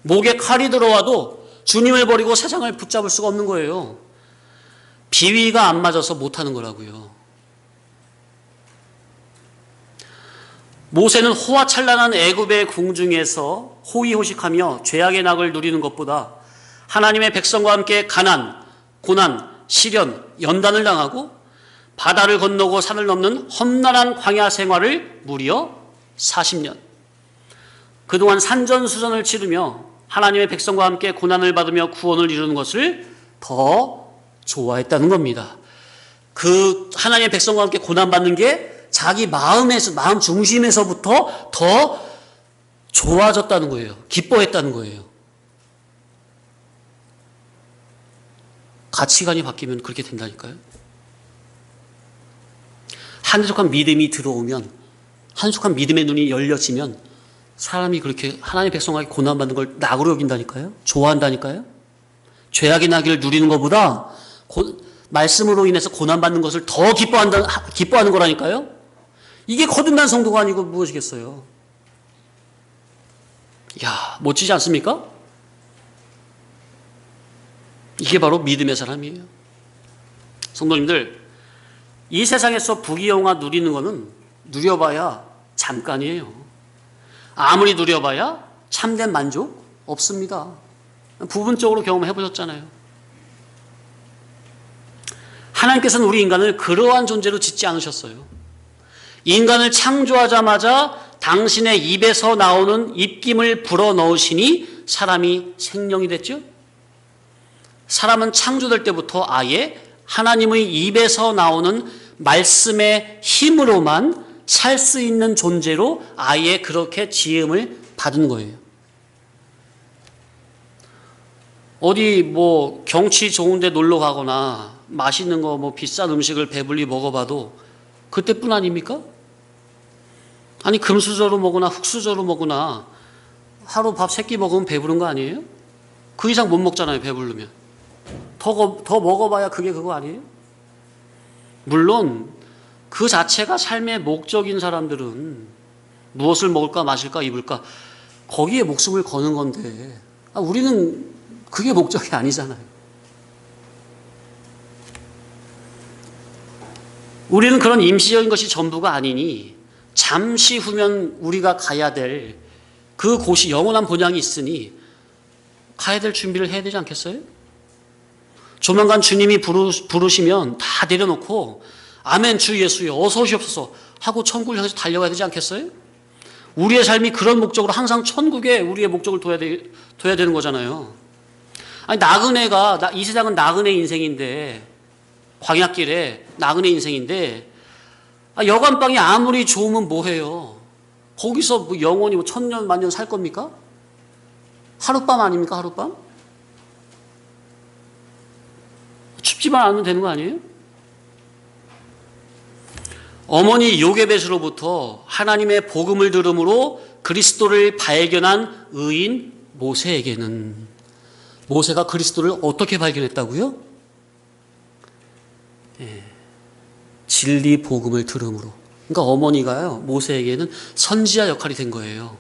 목에 칼이 들어와도 주님을 버리고 세상을 붙잡을 수가 없는 거예요. 비위가 안 맞아서 못하는 거라고요. 모세는 호화찬란한 애굽의 궁중에서 호의호식하며 죄악의 낙을 누리는 것보다 하나님의 백성과 함께 가난, 고난, 시련, 연단을 당하고 바다를 건너고 산을 넘는 험난한 광야 생활을 무려 40년. 그동안 산전수전을 치르며 하나님의 백성과 함께 고난을 받으며 구원을 이루는 것을 더 좋아했다는 겁니다. 그 하나님의 백성과 함께 고난받는 게 자기 마음 중심에서부터 더 좋아졌다는 거예요. 기뻐했다는 거예요. 가치관이 바뀌면 그렇게 된다니까요. 한적한 믿음이 들어오면, 한적한 믿음의 눈이 열려지면 사람이 그렇게 하나님의 백성에게 고난받는 걸 낙으로 여긴다니까요. 좋아한다니까요. 죄악의 나기를 누리는 것보다 말씀으로 인해서 고난받는 것을 더 기뻐하는 거라니까요. 이게 거듭난 성도가 아니고 무엇이겠어요. 이야, 멋지지 않습니까? 이게 바로 믿음의 사람이에요. 성도님들, 이 세상에서 부귀영화 누리는 거는 누려봐야 잠깐이에요. 아무리 누려봐야 참된 만족 없습니다. 부분적으로 경험해 보셨잖아요. 하나님께서는 우리 인간을 그러한 존재로 짓지 않으셨어요. 인간을 창조하자마자 당신의 입에서 나오는 입김을 불어넣으시니 사람이 생명이 됐죠. 사람은 창조될 때부터 아예 하나님의 입에서 나오는 말씀의 힘으로만 살 수 있는 존재로 아예 그렇게 지음을 받은 거예요. 어디 뭐 경치 좋은데 놀러 가거나 맛있는 거 뭐 비싼 음식을 배불리 먹어봐도 그때뿐 아닙니까? 아니 금수저로 먹거나 흙수저로 먹거나 하루 밥 3끼 먹으면 배부른 거 아니에요? 그 이상 못 먹잖아요. 배부르면 더 먹어봐야 그게 그거 아니에요? 물론 그 자체가 삶의 목적인 사람들은 무엇을 먹을까 마실까 입을까 거기에 목숨을 거는 건데 우리는 그게 목적이 아니잖아요. 우리는 그런 임시적인 것이 전부가 아니니 잠시 후면 우리가 가야 될 그 곳이 영원한 본향이 있으니 가야 될 준비를 해야 되지 않겠어요? 조만간 주님이 부르시면 다 내려놓고 아멘 주 예수여 어서 오시옵소서 하고 천국을 향해서 달려가야 되지 않겠어요? 우리의 삶이 그런 목적으로 항상 천국에 우리의 목적을 둬야 되는 거잖아요. 아니 나그네가 이 세상은 나그네 인생인데 광야길에 나그네 인생인데 여관방이 아무리 좋으면 뭐해요? 거기서 뭐 영원히 뭐 천년 만년 살 겁니까? 하룻밤 아닙니까? 하룻밤? 춥지만 않으면 되는 거 아니에요? 어머니 요게벳으로부터 하나님의 복음을 들음으로 그리스도를 발견한 의인 모세에게는 모세가 그리스도를 어떻게 발견했다고요? 진리 복음을 들음으로. 그러니까 어머니가요 모세에게는 선지자 역할이 된 거예요.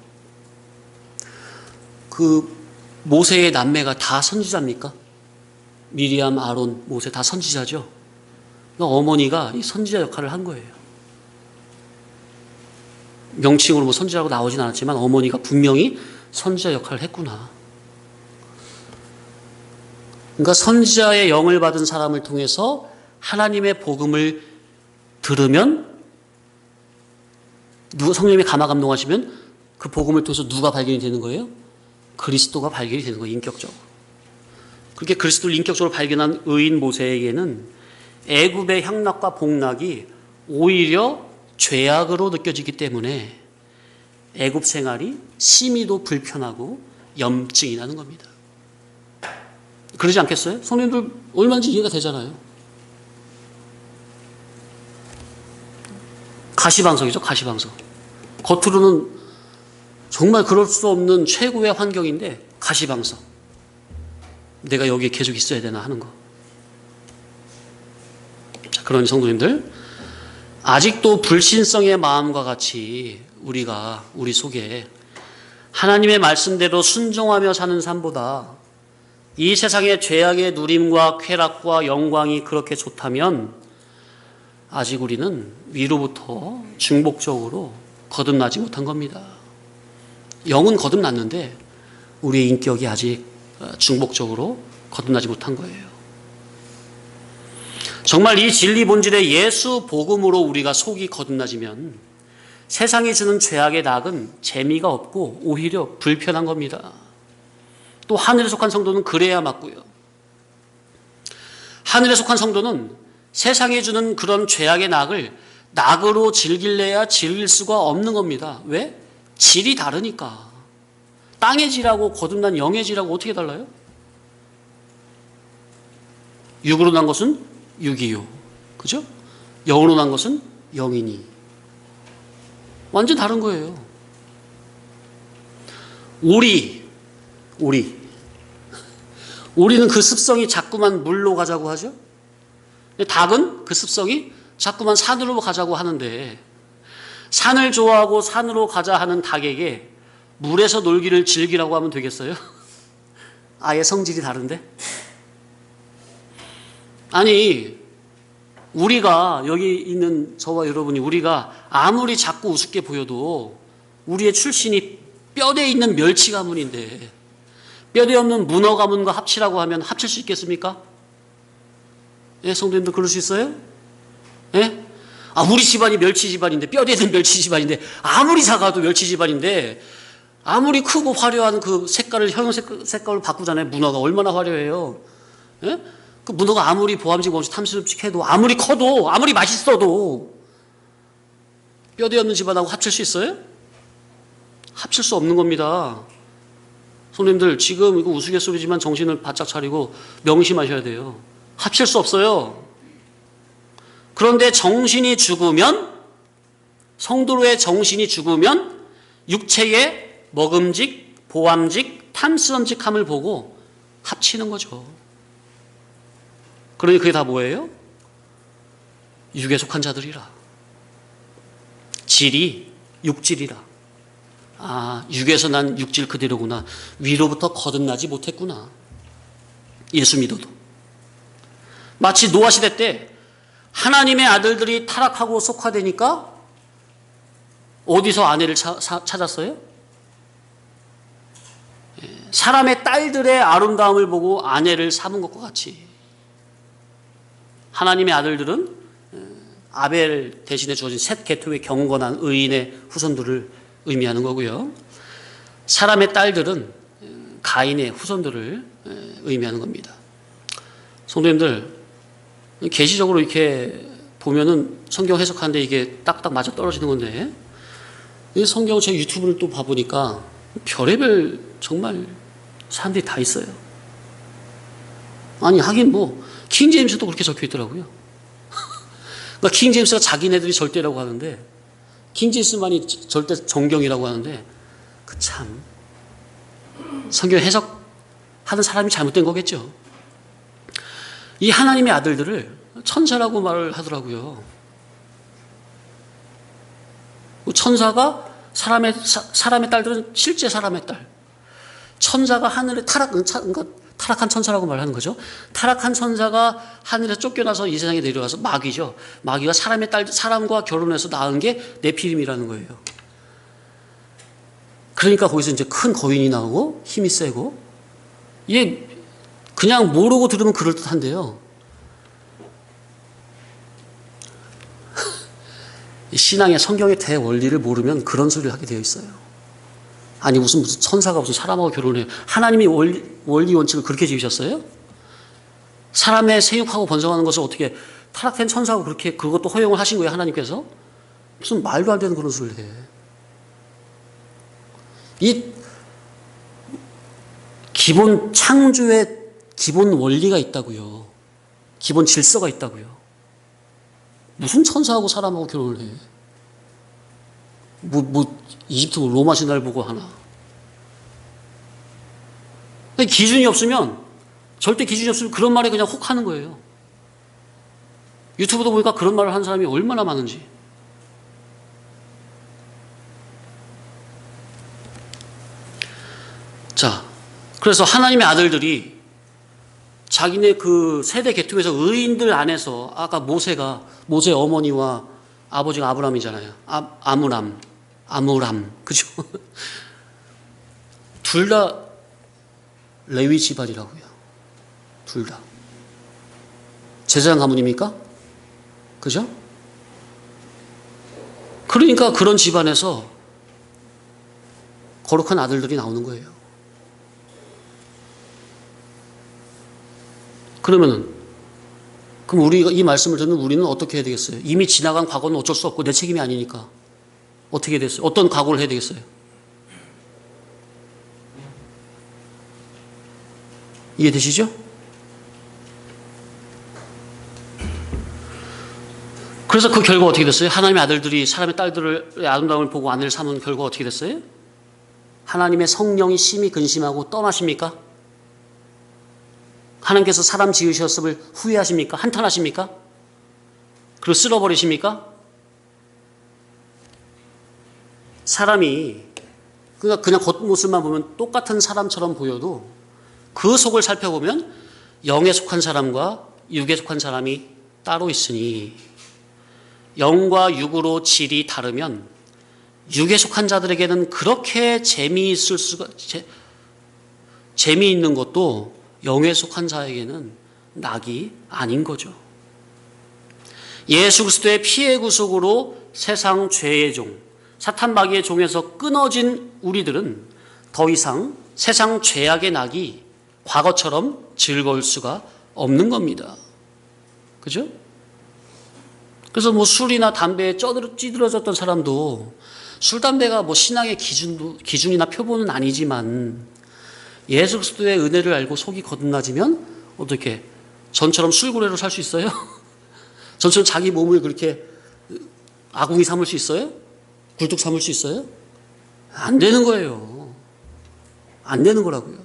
그 모세의 남매가 다 선지자입니까? 미리암, 아론, 모세 다 선지자죠. 그러니까 어머니가 이 선지자 역할을 한 거예요. 명칭으로 뭐 선지자라고 나오진 않았지만 어머니가 분명히 선지자 역할을 했구나. 그러니까 선지자의 영을 받은 사람을 통해서 하나님의 복음을 들으면 성령님이 감화 감동하시면 그 복음을 통해서 누가 발견이 되는 거예요? 그리스도가 발견이 되는 거예요. 인격적으로. 그렇게 그리스도를 인격적으로 발견한 의인 모세에게는 애굽의 향락과 복락이 오히려 죄악으로 느껴지기 때문에 애굽 생활이 심히도 불편하고 염증이 나는 겁니다. 그러지 않겠어요? 성도님들 얼마든지 이해가 되잖아요. 가시방석이죠, 가시방석. 겉으로는 정말 그럴 수 없는 최고의 환경인데 가시방석. 내가 여기에 계속 있어야 되나 하는 거. 자, 그런 성도님들, 아직도 불신성의 마음과 같이 우리 속에 하나님의 말씀대로 순종하며 사는 삶보다 이 세상의 죄악의 누림과 쾌락과 영광이 그렇게 좋다면 아직 우리는 위로부터 중복적으로 거듭나지 못한 겁니다. 영은 거듭났는데 우리의 인격이 아직 중복적으로 거듭나지 못한 거예요. 정말 이 진리 본질의 예수 복음으로 우리가 속이 거듭나지면 세상이 주는 죄악의 낙은 재미가 없고 오히려 불편한 겁니다. 또 하늘에 속한 성도는 그래야 맞고요. 하늘에 속한 성도는 세상이 주는 그런 죄악의 낙을 낙으로 즐길래야 즐길 수가 없는 겁니다. 왜? 질이 다르니까. 땅의 질하고 거듭난 영의 질하고 어떻게 달라요? 육으로 난 것은 육이요. 그죠? 영으로 난 것은 영이니. 완전 다른 거예요. 오리는 그 습성이 자꾸만 물로 가자고 하죠. 닭은 그 습성이 자꾸만 산으로 가자고 하는데 산을 좋아하고 산으로 가자 하는 닭에게 물에서 놀기를 즐기라고 하면 되겠어요? 아예 성질이 다른데? 아니, 우리가 여기 있는 저와 여러분이 우리가 아무리 작고 우습게 보여도 우리의 출신이 뼈대에 있는 멸치 가문인데 뼈대 없는 문어 가문과 합치라고 하면 합칠 수 있겠습니까? 예, 성도님들 그럴 수 있어요? 예? 우리 집안이 멸치 집안인데 뼈대에 있는 멸치 집안인데 아무리 작아도 멸치 집안인데 아무리 크고 화려한 그 색깔을 형 색깔로 바꾸잖아요. 문어가 얼마나 화려해요. 예? 그 문어가 아무리 보암직 없이 탐스럽직해도 아무리 커도 아무리 맛있어도 뼈대 없는 집안하고 합칠 수 있어요? 합칠 수 없는 겁니다. 손님들 지금 이거 우스갯소리지만 정신을 바짝 차리고 명심하셔야 돼요. 합칠 수 없어요. 그런데 정신이 죽으면 성도로의 정신이 죽으면 육체의 먹음직, 보암직, 탐스럼직함을 보고 합치는 거죠. 그러니 그게 다 뭐예요? 육에 속한 자들이라. 질이 육질이라. 육에서 난 육질 그대로구나. 위로부터 거듭나지 못했구나. 예수 믿어도. 마치 노아 시대 때 하나님의 아들들이 타락하고 속화되니까 어디서 아내를 찾았어요? 사람의 딸들의 아름다움을 보고 아내를 삼은 것과 같이 하나님의 아들들은 아벨 대신에 주어진 셋 계통의 경건한 의인의 후손들을 의미하는 거고요. 사람의 딸들은 가인의 후손들을 의미하는 겁니다. 성도님들, 계시적으로 이렇게 보면은 성경 해석하는데 이게 딱딱 맞아 떨어지는 건데, 이 성경 제 유튜브를 또 봐보니까 별의별 정말 사람들이 다 있어요. 아니, 하긴 킹제임스도 그렇게 적혀 있더라고요. 그러니까 킹제임스가 자기네들이 절대라고 하는데, 킹제임스만이 절대 정경이라고 하는데, 참, 성경 해석하는 사람이 잘못된 거겠죠. 이 하나님의 아들들을 천사라고 말을 하더라고요. 천사가 사람의 딸들은 실제 사람의 딸. 천사가 하늘에 타락한 천사라고 말하는 거죠. 타락한 천사가 하늘에 쫓겨나서 이 세상에 내려와서 마귀죠. 마귀가 사람과 결혼해서 낳은 게 네피림이라는 거예요. 그러니까 거기서 이제 큰 거인이 나오고 힘이 세고, 이게 그냥 모르고 들으면 그럴듯한데요. 신앙의 성경의 대원리를 모르면 그런 소리를 하게 되어 있어요. 아니 무슨 천사가 무슨 사람하고 결혼해요. 하나님이 원리 원칙을 그렇게 지으셨어요? 사람의 세육하고 번성하는 것을 어떻게 타락된 천사하고 그렇게 그것도 허용을 하신 거예요, 하나님께서? 무슨 말도 안 되는 그런 소리를 해. 이 기본 창조의 기본 원리가 있다고요. 기본 질서가 있다고요. 무슨 천사하고 사람하고 결혼을 해? 이집트 로마 신화를 보고 하나? 기준이 없으면, 절대 기준이 없으면 그런 말에 그냥 혹 하는 거예요. 유튜브도 보니까 그런 말을 하는 사람이 얼마나 많은지. 자, 그래서 하나님의 아들들이 자기네 그 세대 계통에서 의인들 안에서 아까 모세 어머니와 아버지가 아브람이잖아요. 아므람, 그죠? 둘 다 레위 집안이라고요. 둘 다. 제사장 가문입니까? 그죠? 그러니까 그런 집안에서 거룩한 아들들이 나오는 거예요. 그러면 우리가 이 말씀을 듣는 우리는 어떻게 해야 되겠어요? 이미 지나간 과거는 어쩔 수 없고 내 책임이 아니니까. 어떻게 해야 되겠어요? 어떤 각오를 해야 되겠어요? 이해되시죠? 그래서 그 결과가 어떻게 됐어요? 하나님의 아들들이 사람의 딸들의 아름다움을 보고 아내를 삼은 결과가 어떻게 됐어요? 하나님의 성령이 심히 근심하고 떠나십니까? 하나님께서 사람 지으셨음을 후회하십니까? 한탄하십니까? 그리고 쓸어버리십니까? 사람이 그냥 겉모습만 보면 똑같은 사람처럼 보여도 그 속을 살펴보면 영에 속한 사람과 육에 속한 사람이 따로 있으니 영과 육으로 질이 다르면 육에 속한 자들에게는 그렇게 재미있는 것도 영에 속한 자에게는 낙이 아닌 거죠. 예수 그리스도의 피의 구속으로 세상 죄의 종, 사탄 마귀의 종에서 끊어진 우리들은 더 이상 세상 죄악의 낙이 과거처럼 즐거울 수가 없는 겁니다. 그죠? 그래서 술이나 담배에 찌들어졌던 사람도 술, 담배가 신앙의 기준이나 표본은 아니지만 예수 그리스도의 은혜를 알고 속이 거듭나지면 어떻게 전처럼 술고래로 살 수 있어요? 전처럼 자기 몸을 그렇게 아궁이 삼을 수 있어요? 굴뚝 삼을 수 있어요? 안 되는 거예요. 안 되는 거라고요.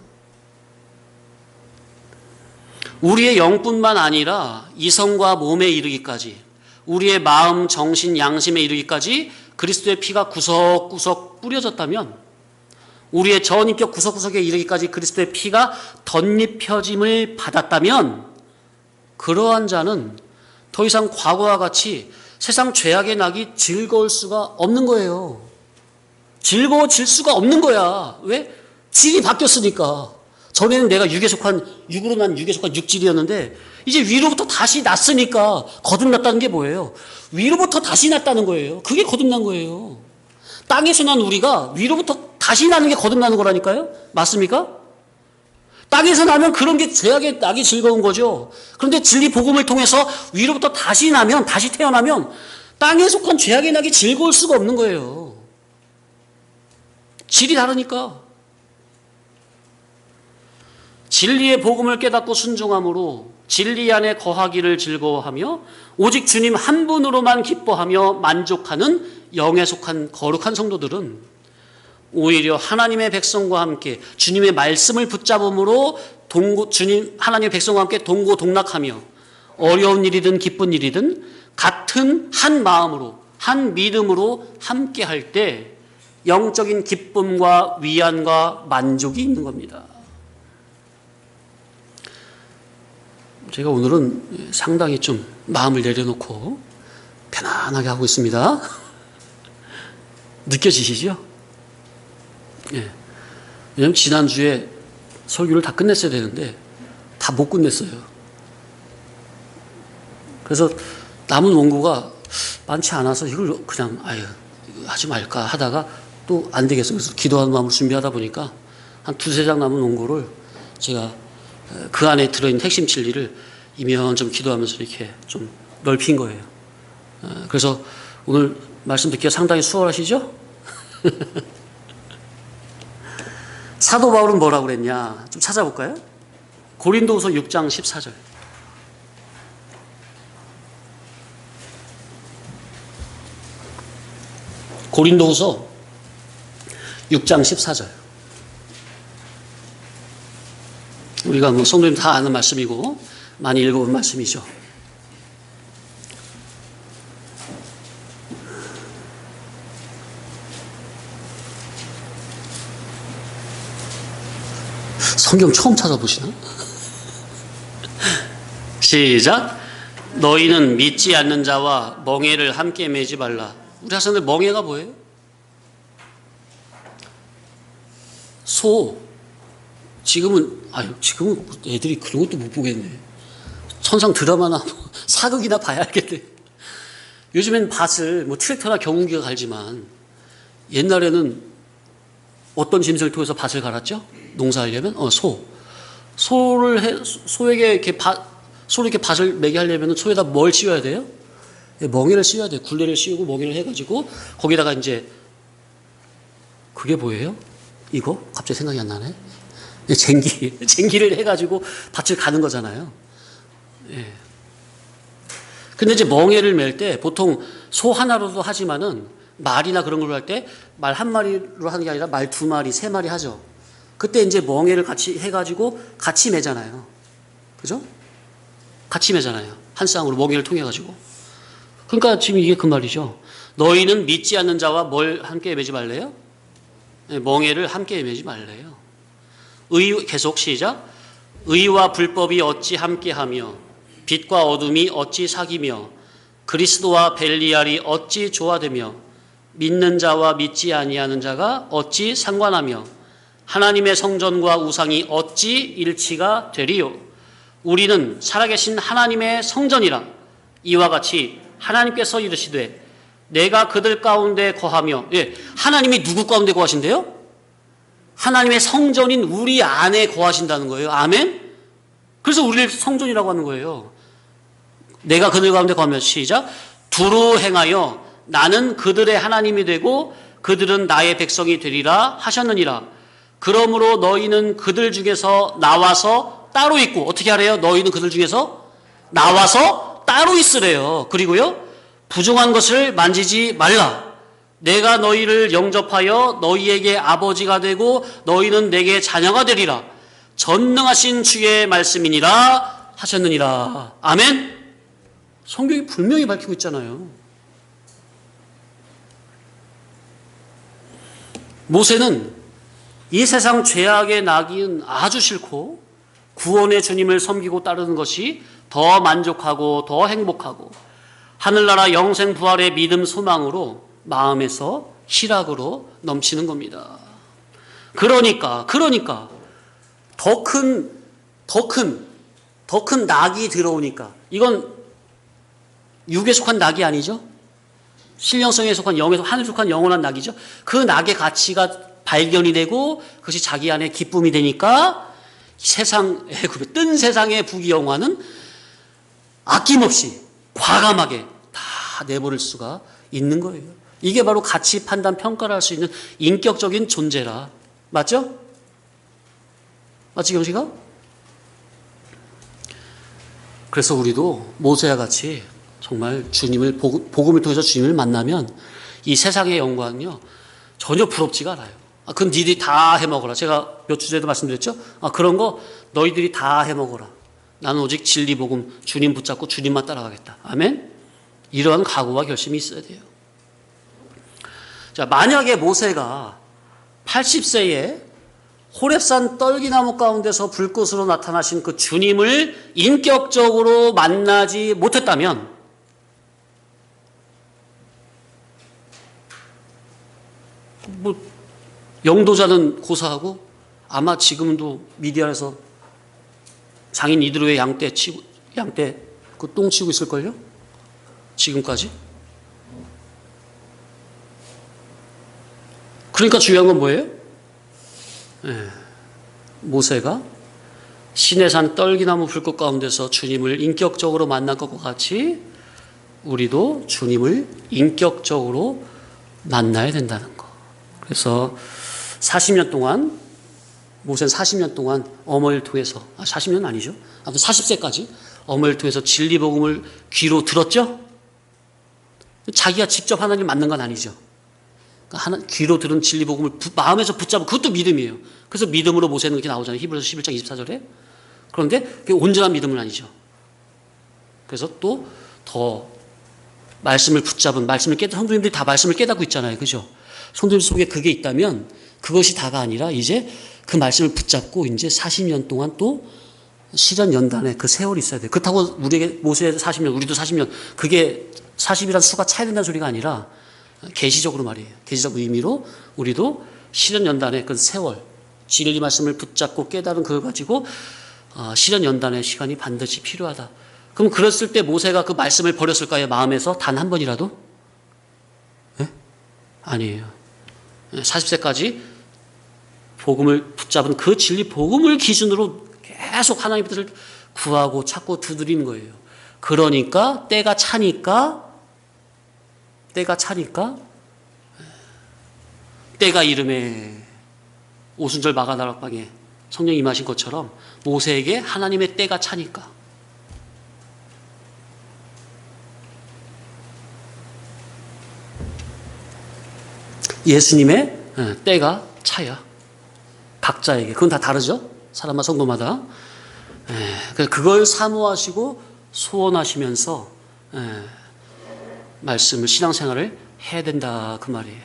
우리의 영뿐만 아니라 이성과 몸에 이르기까지, 우리의 마음, 정신, 양심에 이르기까지 그리스도의 피가 구석구석 뿌려졌다면, 우리의 전인격 구석구석에 이르기까지 그리스도의 피가 덧입혀짐을 받았다면, 그러한 자는 더 이상 과거와 같이 세상 죄악의 낙이 즐거울 수가 없는 거예요. 즐거워질 수가 없는 거야. 왜? 질이 바뀌었으니까. 전에는 내가 육으로 난 육에 속한 육질이었는데 이제 위로부터 다시 났으니까 거듭났다는 게 뭐예요? 위로부터 다시 났다는 거예요. 그게 거듭난 거예요. 땅에서 난 우리가 위로부터 다시 나는 게 거듭나는 거라니까요. 맞습니까? 땅에서 나면 그런 게 죄악의 낙이 즐거운 거죠. 그런데 진리 복음을 통해서 위로부터 다시 태어나면 땅에 속한 죄악의 낙이 즐거울 수가 없는 거예요. 질이 다르니까. 진리의 복음을 깨닫고 순종함으로 진리 안에 거하기를 즐거워하며 오직 주님 한 분으로만 기뻐하며 만족하는 영에 속한 거룩한 성도들은 오히려 하나님의 백성과 함께 주님의 말씀을 붙잡음으로 하나님의 백성과 함께 동고동락하며 어려운 일이든 기쁜 일이든 같은 한 마음으로 한 믿음으로 함께 할 때 영적인 기쁨과 위안과 만족이 있는 겁니다. 제가 오늘은 상당히 좀 마음을 내려놓고 편안하게 하고 있습니다. 느껴지시죠? 예. 왜냐면 지난주에 설교를 다 끝냈어야 되는데 다 못 끝냈어요. 그래서 남은 원고가 많지 않아서 이걸 그냥 아유 이거 하지 말까 하다가 또 안 되겠어. 그래서 기도하는 마음으로 준비하다 보니까 한 두세 장 남은 원고를 제가 그 안에 들어있는 핵심 진리를 이면좀 기도하면서 이렇게 좀 넓힌 거예요. 그래서 오늘 말씀 듣기가 상당히 수월하시죠? 사도 바울은 뭐라고 그랬냐? 좀 찾아볼까요? 고린도후서 6장 14절. 고린도후서 6장 14절. 우리가 뭐 성도님 다 아는 말씀이고 많이 읽어본 말씀이죠. 성경 처음 찾아보시나? 시작. 너희는 믿지 않는 자와 멍에를 함께 매지 말라. 우리 학생들 멍에가 뭐예요? 소. 지금은 애들이 그런 것도 못 보겠네. 천상 드라마나 사극이나 봐야 알겠네. 요즘엔 밭을 뭐 트랙터나 경운기가 갈지만 옛날에는 어떤 짐승을 통해서 밭을 갈았죠? 농사하려면 소에게 이렇게 소를 이렇게 밭을 매게 하려면 소에다 뭘 씌워야 돼요? 멍에를 씌워야 돼요. 굴레를 씌우고 멍에를 해가지고 거기다가 이제 그게 뭐예요? 이거 갑자기 생각이 안 나네. 쟁기를 해가지고 밭을 가는 거잖아요. 예. 근데 이제 멍에를 맬 때 보통 소 하나로도 하지만은 말이나 그런 걸로 할 때 말 한 마리로 하는 게 아니라 말 두 마리, 세 마리 하죠. 그때 이제 멍에를 같이 해가지고 같이 매잖아요. 그죠? 같이 매잖아요. 한 쌍으로 멍에를 통해가지고. 그러니까 지금 이게 그 말이죠. 너희는 믿지 않는 자와 뭘 함께 매지 말래요? 멍에를 함께 매지 말래요. 계속 시작. 의와 불법이 어찌 함께하며 빛과 어둠이 어찌 사귀며 그리스도와 벨리알이 어찌 조화되며 믿는 자와 믿지 아니하는 자가 어찌 상관하며 하나님의 성전과 우상이 어찌 일치가 되리요. 우리는 살아계신 하나님의 성전이라. 이와 같이 하나님께서 이르시되 내가 그들 가운데 거하며. 하나님이 누구 가운데 거하신대요? 하나님의 성전인 우리 안에 거하신다는 거예요. 아멘? 그래서 우리를 성전이라고 하는 거예요. 내가 그들 가운데 거하며. 시작. 두루 행하여 나는 그들의 하나님이 되고 그들은 나의 백성이 되리라 하셨느니라. 그러므로 너희는 그들 중에서 나와서 따로 있고. 어떻게 하래요? 너희는 그들 중에서 나와서 따로 있으래요. 그리고요, 부정한 것을 만지지 말라. 내가 너희를 영접하여 너희에게 아버지가 되고 너희는 내게 자녀가 되리라. 전능하신 주의 말씀이니라 하셨느니라. 아멘? 성경이 분명히 밝히고 있잖아요. 모세는 이 세상 죄악의 낙인 아주 싫고 구원의 주님을 섬기고 따르는 것이 더 만족하고 더 행복하고 하늘나라 영생 부활의 믿음 소망으로 마음에서 희락으로 넘치는 겁니다. 그러니까 더 큰 낙이 들어오니까, 이건 육에 속한 낙이 아니죠. 신령성에 속한 영에 속한 하늘에 속한 영원한 낙이죠. 그 낙의 가치가 발견이 되고 그것이 자기 안에 기쁨이 되니까 뜬 세상의 부귀영화는 아낌없이 과감하게 다 내버릴 수가 있는 거예요. 이게 바로 가치 판단 평가를 할 수 있는 인격적인 존재라. 맞죠? 맞지, 경식아? 그래서 우리도 모세와 같이 정말 복음을 통해서 주님을 만나면 이 세상의 영광은요, 전혀 부럽지가 않아요. 그건 니들이 다 해먹어라. 제가 몇 주 전에도 말씀드렸죠? 그런 거 너희들이 다 해먹어라. 나는 오직 진리 복음, 주님 붙잡고 주님만 따라가겠다. 아멘? 이러한 각오와 결심이 있어야 돼요. 자, 만약에 모세가 80세에 호렙산 떨기나무 가운데서 불꽃으로 나타나신 그 주님을 인격적으로 만나지 못했다면, 영도자는 고사하고 아마 지금도 미디안에서 장인 이드로의 양떼 그 똥 치고 있을걸요? 지금까지? 그러니까 중요한 건 뭐예요? 모세가 시내산 떨기나무 불꽃 가운데서 주님을 인격적으로 만난 것과 같이 우리도 주님을 인격적으로 만나야 된다는 거. 그래서 40년 동안, 모세는 40년 동안 어머니를 통해서, 40년 아니죠? 아무튼 40세까지 어머니를 통해서 진리복음을 귀로 들었죠? 자기가 직접 하나님 만난 건 아니죠. 귀로 들은 진리복음을 마음에서 붙잡은 그것도 믿음이에요. 그래서 믿음으로 모세는 그렇게 나오잖아요. 히브리서 11장 24절에. 그런데 그게 온전한 믿음은 아니죠. 그래서 또 더 말씀을 붙잡은, 성도님들이 다 말씀을 깨닫고 있잖아요. 그죠? 성도님 속에 그게 있다면 그것이 다가 아니라 이제 그 말씀을 붙잡고 이제 40년 동안 또 실현 연단에 그 세월이 있어야 돼요. 그렇다고 우리에게 모세의 40년, 우리도 40년, 그게 40이라는 수가 차야 된다는 소리가 아니라 계시적으로 말이에요. 계시적 의미로 우리도 실현 연단의 그 세월, 진리 말씀을 붙잡고 깨달은 그걸 가지고 실현 연단의 시간이 반드시 필요하다. 그럼 그랬을 때 모세가 그 말씀을 버렸을까요? 마음에서 단 한 번이라도? 네? 아니에요. 40세까지 복음을 붙잡은 그 진리 복음을 기준으로 계속 하나님 뜻을 구하고 찾고 두드리는 거예요. 그러니까 때가 차니까 때가 이름에 오순절 마가다락방에 성령 임하신 것처럼 모세에게 하나님의 때가 차니까 예수님의 때가 차야. 각자에게. 그건 다 다르죠? 사람마다 성도마다. 그걸 사모하시고 소원하시면서 말씀을, 신앙생활을 해야 된다 그 말이에요.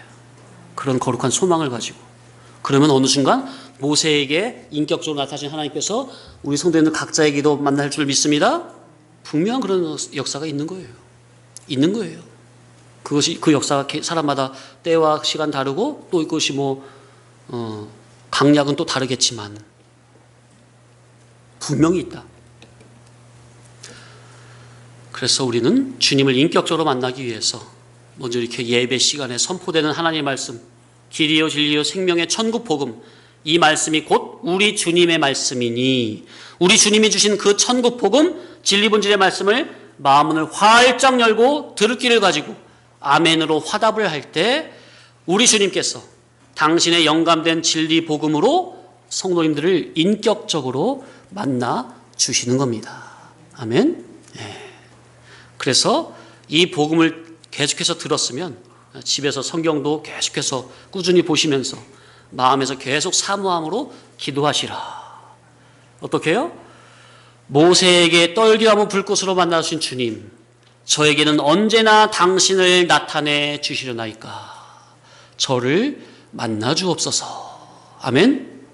그런 거룩한 소망을 가지고. 그러면 어느 순간 모세에게 인격적으로 나타나신 하나님께서 우리 성도님들 각자에게도 만날 줄 믿습니다. 분명한 그런 역사가 있는 거예요. 있는 거예요. 그것이, 그 역사가 사람마다 때와 시간 다르고 또 이것이 강약은 또 다르겠지만 분명히 있다. 그래서 우리는 주님을 인격적으로 만나기 위해서 먼저 이렇게 예배 시간에 선포되는 하나님의 말씀, 길이요 진리요 생명의 천국 복음, 이 말씀이 곧 우리 주님의 말씀이니 우리 주님이 주신 그 천국 복음, 진리 본질의 말씀을 마음문을 활짝 열고 들을 길을 가지고 아멘으로 화답을 할 때 우리 주님께서 당신의 영감된 진리 복음으로 성도님들을 인격적으로 만나 주시는 겁니다. 아멘. 그래서 이 복음을 계속해서 들었으면 집에서 성경도 계속해서 꾸준히 보시면서 마음에서 계속 사모함으로 기도하시라. 어떻게 해요? 모세에게 떨기나무 불꽃으로 만나주신 주님, 저에게는 언제나 당신을 나타내 주시려나이까. 저를 만나 주옵소서. 아멘.